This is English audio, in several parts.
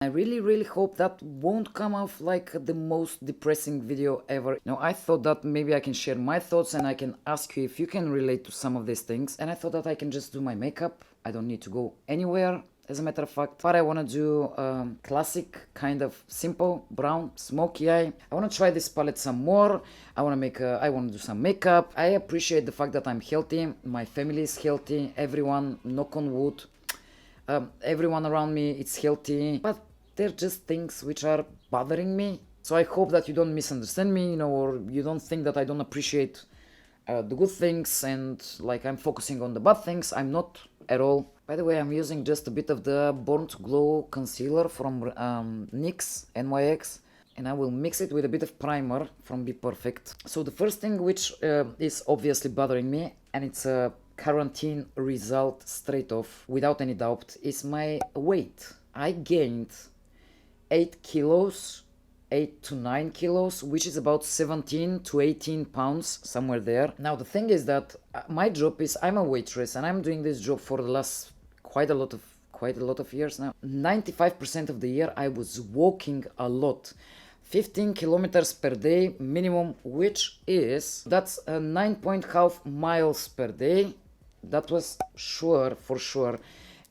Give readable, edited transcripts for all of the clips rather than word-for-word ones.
I really hope that won't come off like the most depressing video ever. I thought that maybe I can share my thoughts and I can ask you if you can relate to some of these things. And I thought that I can just do my makeup. I don't need to go anywhere, as a matter of fact. But I want to do classic, kind of simple, brown, smoky eye. I want to try this palette some more. I want to do some makeup. I appreciate the fact that I'm healthy. My family is healthy. Everyone, knock on wood. Everyone around me is healthy. But they're just things which are bothering me. So I hope that you don't misunderstand me, or you don't think that I don't appreciate the good things and like I'm focusing on the bad things. I'm not at all. By the way, I'm using just a bit of the Born to Glow concealer from NYX, NYX, and I will mix it with a bit of primer from BPerfect. So the first thing which is obviously bothering me, and it's a quarantine result straight off, without any doubt, is my weight. I gained 8 kilos, 8 to 9 kilos, which is about 17 to 18 pounds, somewhere there. Now the thing is that my job is, I'm a waitress and I'm doing this job for the last quite a lot of years now. 95% of the year I was walking a lot. 15 kilometers per day minimum, which is, that's 9.5 miles per day. That was for sure.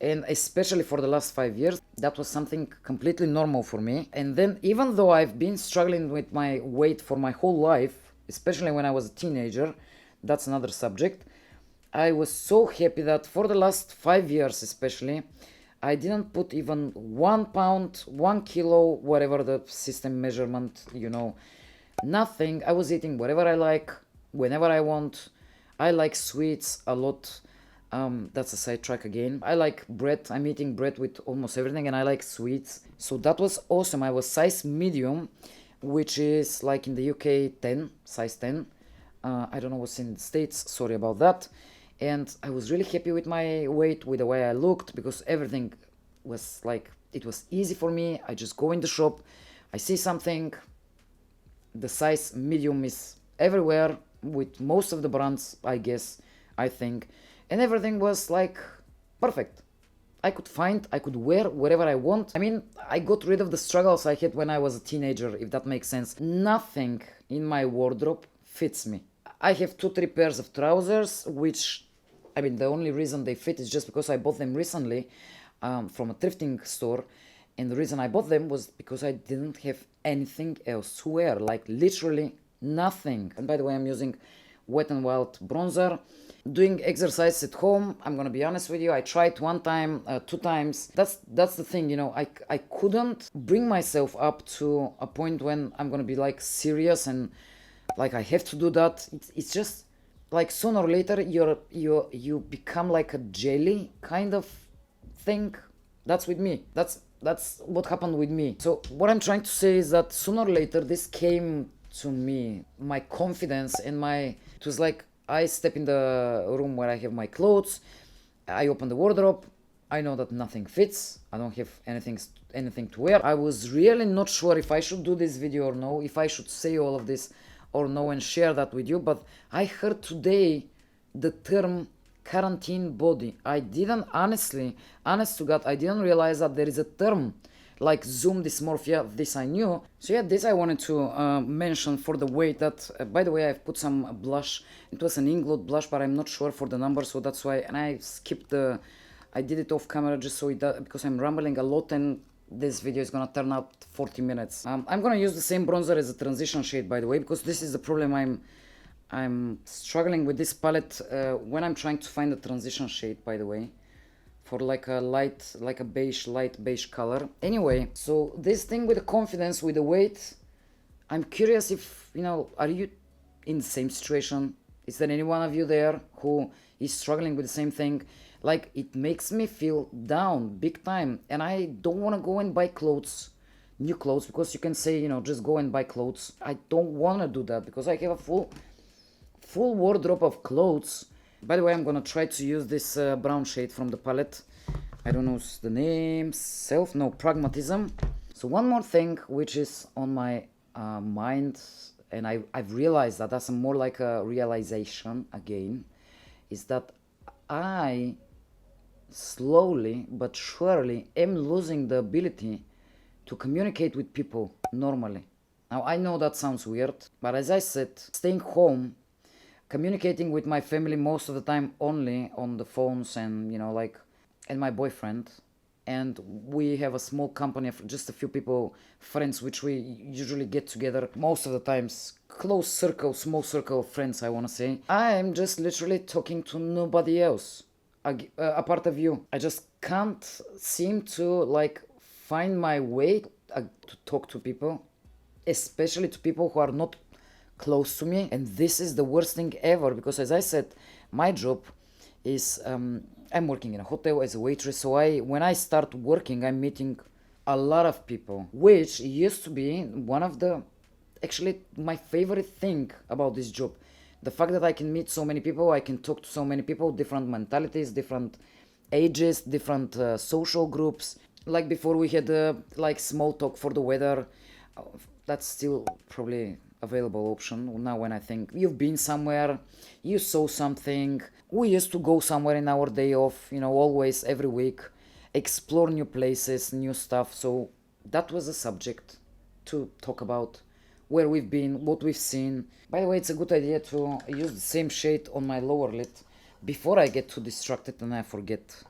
And especially for the last 5 years, that was something completely normal for me. And then even though I've been struggling with my weight for my whole life, especially when I was a teenager, that's another subject, I was so happy that for the last 5 years especially, I didn't put even 1 pound, 1 kilo, whatever the system measurement, nothing. I was eating whatever I like, whenever I want. I like sweets a lot. That's a sidetrack again. I like bread. I'm eating bread with almost everything, and I like sweets. So that was awesome. I was size medium, which is like in the UK 10, size 10. I don't know what's in the States, sorry about that. And I was really happy with my weight, with the way I looked, because everything was like, it was easy for me. I just go in the shop, I see something, the size medium is everywhere with most of the brands, I guess, I think. And everything was like perfect. I could wear whatever I want. I mean, I got rid of the struggles I had when I was a teenager, if that makes sense. Nothing in my wardrobe fits me. I have 2-3 pairs of trousers, which, I mean, the only reason they fit is just because I bought them recently from a thrifting store. And the reason I bought them was because I didn't have anything else to wear, like literally nothing. And by the way, I'm using Wet n Wild bronzer. Doing exercise at home, I'm gonna be honest with you, I tried 1 time, 2 times. That's the thing, I couldn't bring myself up to a point when I'm gonna be like serious and like I have to do that. It's just like sooner or later you become like a jelly kind of thing. That's with me. That's what happened with me. So what I'm trying to say is that sooner or later this came to me, my confidence and it was like, I step in the room where I have my clothes, I open the wardrobe, I know that nothing fits, I don't have anything to wear. I was really not sure if I should do this video or no, if I should say all of this or no and share that with you, but I heard today the term quarantine body. I didn't honest to God, I didn't realize that there is a term like Zoom dysmorphia. This I knew. So yeah, this I wanted to mention for the weight. That by the way, I've put some blush. It was an Inglot Blush, but I'm not sure for the number, so that's why. And I skipped I did it off camera just so because I'm rambling a lot, and this video is gonna turn out 40 minutes. I'm gonna use the same bronzer as a transition shade, by the way, because this is the problem. I'm struggling with this palette when I'm trying to find a transition shade, by the way, for like a light beige color. Anyway, so this thing with the confidence, with the weight, I'm curious if, are you in the same situation? Is there any one of you there who is struggling with the same thing? Like, it makes me feel down big time, and I don't want to go and buy clothes, new clothes, because you can say, just go and buy clothes. I don't want to do that because I have a full wardrobe of clothes. By the way, I'm gonna try to use this brown shade from the palette. I don't know the name, Pragmatism. So one more thing which is on my mind, and I've realized that that's more like a realization again, is that I slowly but surely am losing the ability to communicate with people normally. Now, I know that sounds weird, but as I said, staying home, communicating with my family most of the time only on the phones and, and my boyfriend. And we have a small company of just a few people, friends, which we usually get together most of the times. Close circle, small circle of friends, I want to say. I'm just literally talking to nobody else, apart of you. I just can't seem to, find my way to talk to people, especially to people who are not close to me. And this is the worst thing ever, because as I said, my job is I'm working in a hotel as a waitress. So when I start working, I'm meeting a lot of people, which used to be one of the, actually, my favorite thing about this job. The fact that I can meet so many people, I can talk to so many people, different mentalities, different ages, different social groups. Like before, we had small talk for the weather. That's still probably available option now when I think. You've been somewhere, you saw something. We used to go somewhere in our day off, always, every week, explore new places, new stuff. So that was a subject to talk about, where we've been, what we've seen. By the way, it's a good idea to use the same shade on my lower lid before I get too distracted and I forget.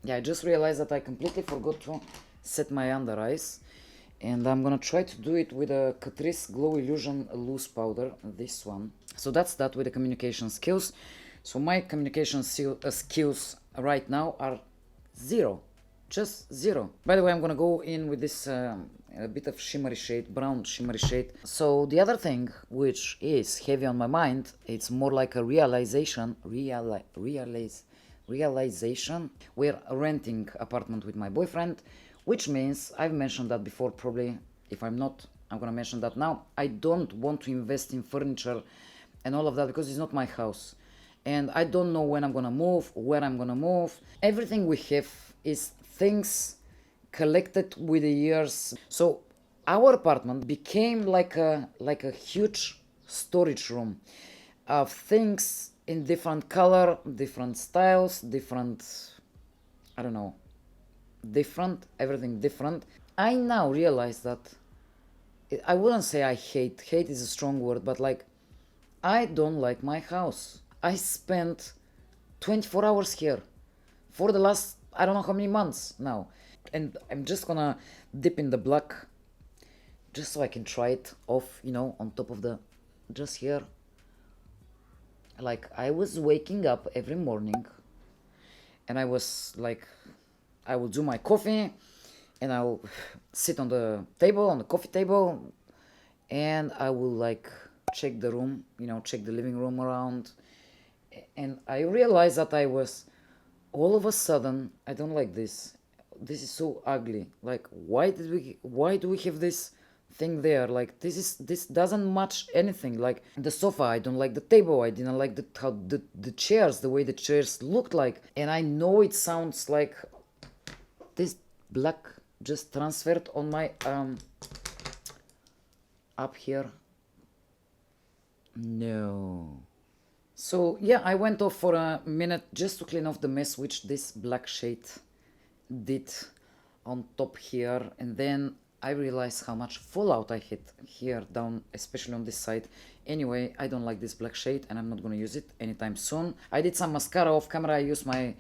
Yeah, I just realized that I completely forgot to set my under eyes. And I'm gonna try to do it with a Catrice Glow Illusion loose powder, this one. So that's that with the communication skills. So my communication skills right now are zero, just zero. By the way, I'm gonna go in with this a bit of shimmery shade, brown shimmery shade. So the other thing which is heavy on my mind, it's more like a realization. We're renting apartment with my boyfriend, which means, I've mentioned that before probably. If I'm not, I'm gonna mention that now. I don't want to invest in furniture and all of that because it's not my house. And I don't know when I'm gonna move, where I'm gonna move. Everything we have is things collected with the years. So our apartment became like a huge storage room of things in different color, different styles, different, I don't know, different, everything different. I now realize that I wouldn't say I hate is a strong word, but I don't like my house. I spent 24 hours here for the last, I don't know how many months now. And I'm just gonna dip in the black just so I can try it off, on top of the, just here. I was waking up every morning and I was I will do my coffee and I'll sit on the table, on the coffee table, and I will check the room, check the living room around. And I realized that I was, all of a sudden, I don't like this. This is so ugly. Why do we have this thing there? This doesn't match anything. The sofa, I don't like the table. I didn't like how the chairs, the way the chairs looked like. And I know it sounds like this black just transferred on my up here. No. So yeah, I went off for a minute just to clean off the mess which this black shade did on top here, and then I realized how much fallout I had here down, especially on this side. Anyway, I don't like this black shade and I'm not gonna use it anytime soon. I did some mascara off camera. I used my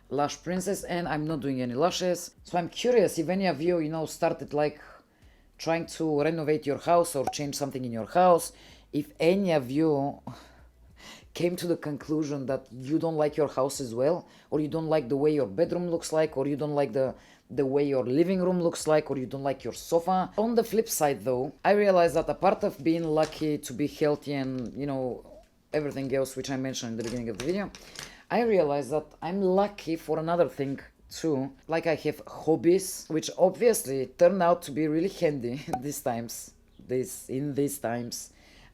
Lash Princess and I'm not doing any lashes. So I'm curious if any of you, started trying to renovate your house or change something in your house. If any of you came to the conclusion that you don't like your house as well, or you don't like the way your bedroom looks like, or you don't like the way your living room looks like, or you don't like your sofa. On the flip side though, I realized that a part of being lucky to be healthy and, everything else which I mentioned in the beginning of the video, I realized that I'm lucky for another thing too. I have hobbies, which obviously turned out to be really handy in these times.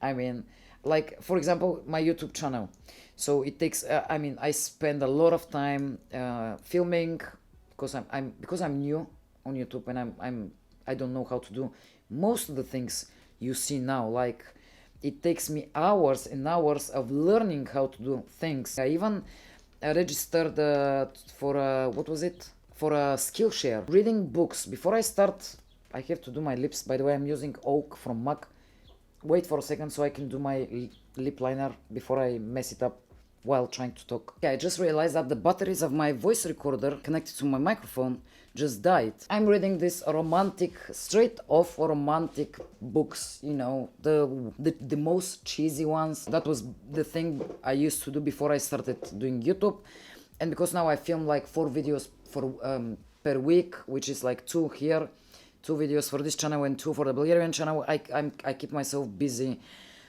I mean, for example, my YouTube channel. So it takes, I spend a lot of time filming because I'm new on YouTube and I don't know how to do most of the things you see now. It takes me hours and hours of learning how to do things. I even registered for for a Skillshare, reading books. Before I start I have to do my lips. By the way, I'm using Oak from MAC. Wait for a second so I can do my lip liner before I mess it up while trying to talk. Yeah, I just realized that the batteries of my voice recorder connected to my microphone just died. I'm reading this romantic, straight off romantic books, you know, the most cheesy ones. That was the thing I used to do before I started doing YouTube. And because now I film like 4 videos per week, which is like 2 here, 2 videos for this channel and 2 for the Bulgarian channel, I keep myself busy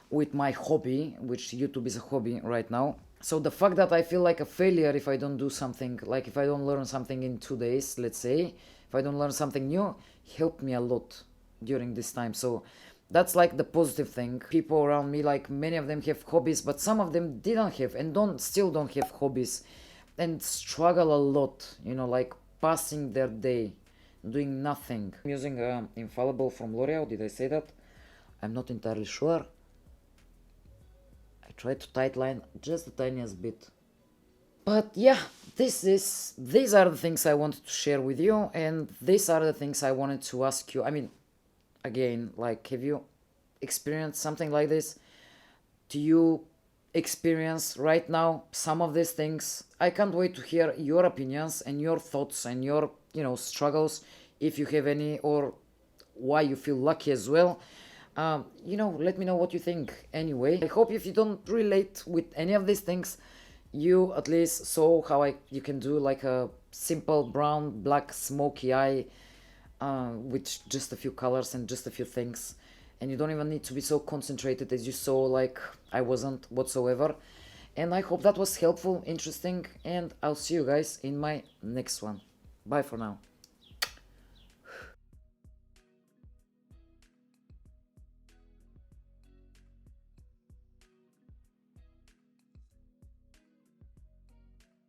with my hobby, which YouTube is a hobby right now. So the fact that I feel like a failure if I don't do something, like if I don't learn something in 2 days, let's say, if I don't learn something new, helped me a lot during this time. So that's like the positive thing. People around me, like many of them have hobbies, but some of them didn't have and still don't have hobbies and struggle a lot, you know, like passing their day doing nothing. I'm using Infallible from Loreal, did I say that? I'm not entirely sure. I tried to tightline just the tiniest bit. But yeah, these are the things I wanted to share with you, and these are the things I wanted to ask you. I mean, again, like, have you experienced something like this? Do you experience right now some of these things? I can't wait to hear your opinions and your thoughts and your, you know, struggles, if you have any, or why you feel lucky as well. You know, let me know what you think. Anyway, I hope if you don't relate with any of these things, you at least saw how you can do like a simple brown black smoky eye with just a few colors and just a few things, and you don't even need to be so concentrated as you saw, like I wasn't whatsoever. And I hope that was helpful, interesting, and I'll see you guys in my next one. Bye for now.